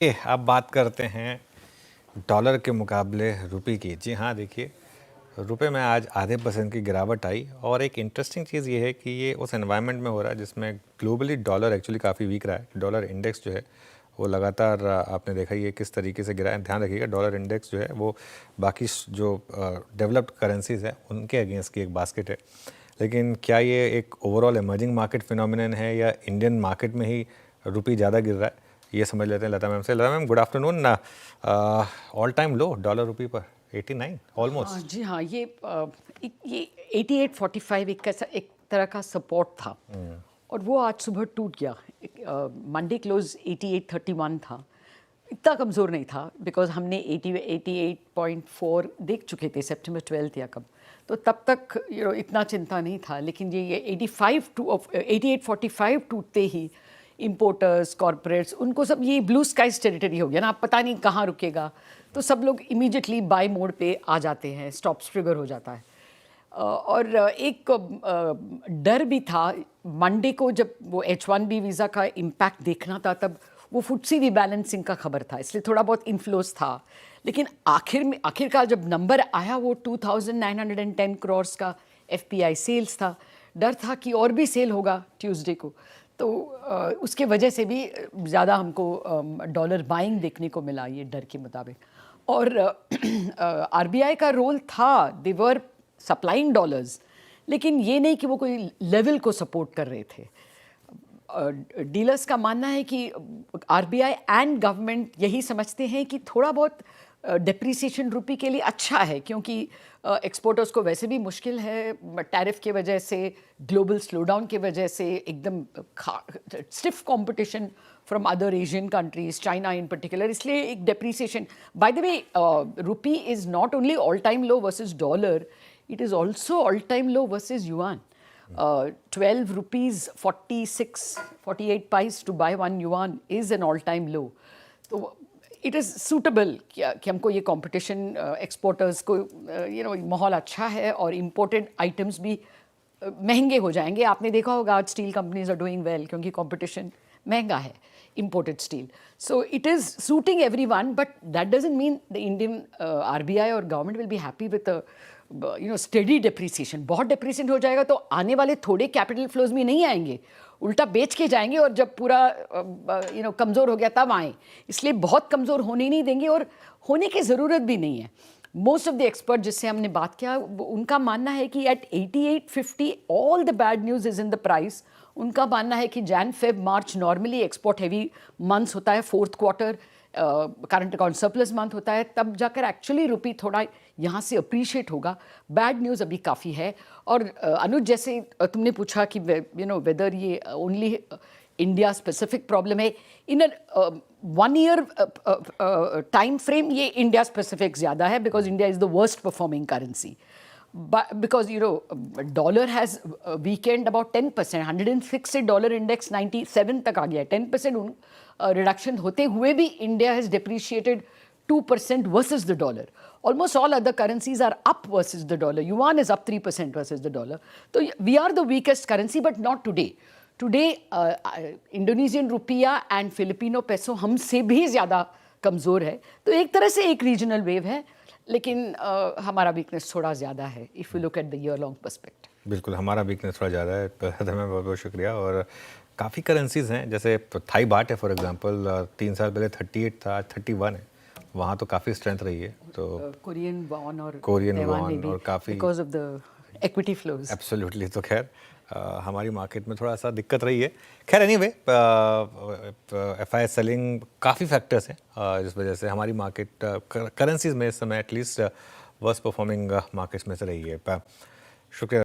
अब बात करते हैं डॉलर के मुकाबले रुपए की। जी हाँ, देखिए रुपए में आज आधे % की गिरावट आई और एक इंटरेस्टिंग चीज़ ये है कि ये उस एनवायरनमेंट में हो रहा है जिसमें ग्लोबली डॉलर एक्चुअली काफ़ी वीक रहा है। डॉलर इंडेक्स जो है वो लगातार आपने देखा ही है किस तरीके से गिरा है। ध्यान रखिएगा, डॉलर इंडेक्स जो है वो बाकी जो डेवलप्ड करेंसीज है उनके अगेंस्ट की एक बास्केट है। लेकिन क्या ये एक ओवरऑल इमर्जिंग मार्केट फिनोमिनन है या इंडियन मार्केट में ही रुपये ज़्यादा गिर रहा है, ये समझ लेते हैं लता मैम से। Lata ma'am, good afternoon. All time low dollar रुपये पर 89 ऑलमोस्ट। जी हाँ, ये 88.45 एक तरह का सपोर्ट था और वो आज सुबह टूट गया। मंडे क्लोज 88.31 था, इतना कमज़ोर नहीं था बिकॉज हमने 88.4 देख चुके थे सितंबर 12 या कब, तो तब तक इतना चिंता नहीं था। लेकिन ये 88.45 टूटते ही इम्पोर्टर्स, कॉरपोरेट्स, उनको सब ये ब्लू स्काइज टेरिटरी हो गया ना, आप पता नहीं कहाँ रुकेगा, तो सब लोग इमीडिएटली बाय मोड पे आ जाते हैं, स्टॉप्स ट्रिगर हो जाता है। और एक डर भी था मंडे को, जब वो H1B वीज़ा का इम्पैक्ट देखना था, तब वो फुटसी रीबैलेंसिंग का खबर था, इसलिए थोड़ा बहुत इन्फ्लोस था। लेकिन आखिरकार जब नंबर आया वो 2910 करोड़ का FPI सेल्स था, डर था कि और भी सेल होगा ट्यूसडे को, तो उसके वजह से भी ज़्यादा हमको डॉलर बाइंग देखने को मिला ये डर के मुताबिक। और RBI का रोल था, दे वर सप्लाइंग डॉलर्स, लेकिन ये नहीं कि वो कोई लेवल को सपोर्ट कर रहे थे। डीलर्स का मानना है कि RBI एंड गवर्नमेंट यही समझते हैं कि थोड़ा बहुत डेप्रिसिएशन रुपये के लिए अच्छा है, क्योंकि एक्सपोर्टर्स को वैसे भी मुश्किल है टैरिफ के वजह से, ग्लोबल स्लोडाउन के वजह से, एकदम stiff competition from other Asian countries, China in particular, इसलिए एक depreciation. By the way, rupee is not only all time low versus dollar, it is also all-time low versus yuan. 12 rupees 48 paise to buy 1 yuan is an all-time low. So it is suitable कि हमको ये competition, exporters को माहौल अच्छा है और imported items भी महंगे हो जाएंगे। आपने देखा होगा आज steel companies are doing well क्योंकि competition महंगा है, imported steel. So it is suiting everyone, but that doesn't mean the Indian RBI or government will be happy with a steady depreciation. बहुत डेप्रिसिएशन हो जाएगा तो आने वाले थोड़े कैपिटल फ्लोज भी नहीं आएंगे, उल्टा बेच के जाएंगे, और जब पूरा कमज़ोर हो गया तब आए। इसलिए बहुत कमज़ोर होने नहीं देंगे और होने की ज़रूरत भी नहीं है। मोस्ट ऑफ द एक्सपर्ट जिससे हमने बात किया, उनका मानना है कि at 88.50 all the bad news is in the price. उनका मानना है कि Jan Feb March normally export heavy months होता है, fourth quarter current account surplus month होता है, तब जाकर एक्चुअली रुपी थोड़ा यहाँ से अप्रिशिएट होगा। बैड न्यूज़ अभी काफ़ी है। और अनुज, जैसे तुमने पूछा कि वेदर ये ओनली इंडिया स्पेसिफिक प्रॉब्लम है, इन 1 ईयर टाइम फ्रेम ये इंडिया स्पेसिफिक ज़्यादा है, because India is the worst performing currency. Because dollar has weakened about 10%, 106 से डॉलर इंडेक्स 97 तक आ गया है। 10% रिडक्शन होते हुए भी India has depreciated 2% versus the dollar. Almost all other currencies are up versus the dollar. Yuan is up 3% versus the dollar. So we are the weakest currency, but not today. Today, Indonesian rupiah and Filipino peso हमसे भी ज़्यादा कमज़ोर है। तो एक तरह से एक रीजनल वेव है, लेकिन हमारा वीकनेस थोड़ा ज़्यादा है if you look at the year long perspective. बिल्कुल, हमारा वीकनेस थोड़ा ज़्यादा है। हमें बहुत बहुत शुक्रिया। और काफ़ी करेंसीज हैं, जैसे थाई बाट है फॉर एग्जांपल, 3 साल पहले 38 था, आज 31 है। वहाँ तो काफ़ी स्ट्रेंथ रही है। तो कोरियन वॉन और काफ़ी because of the equity flows. Absolutely. तो खैर हमारी मार्केट में थोड़ा सा दिक्कत रही है। खैर एनीवे, FI सेलिंग काफ़ी फैक्टर्स हैं जिस वजह से हमारी मार्केट करेंसीज में इस समय एटलीस्ट वर्स्ट परफॉर्मिंग मार्केट्स में से रही है। शुक्रिया।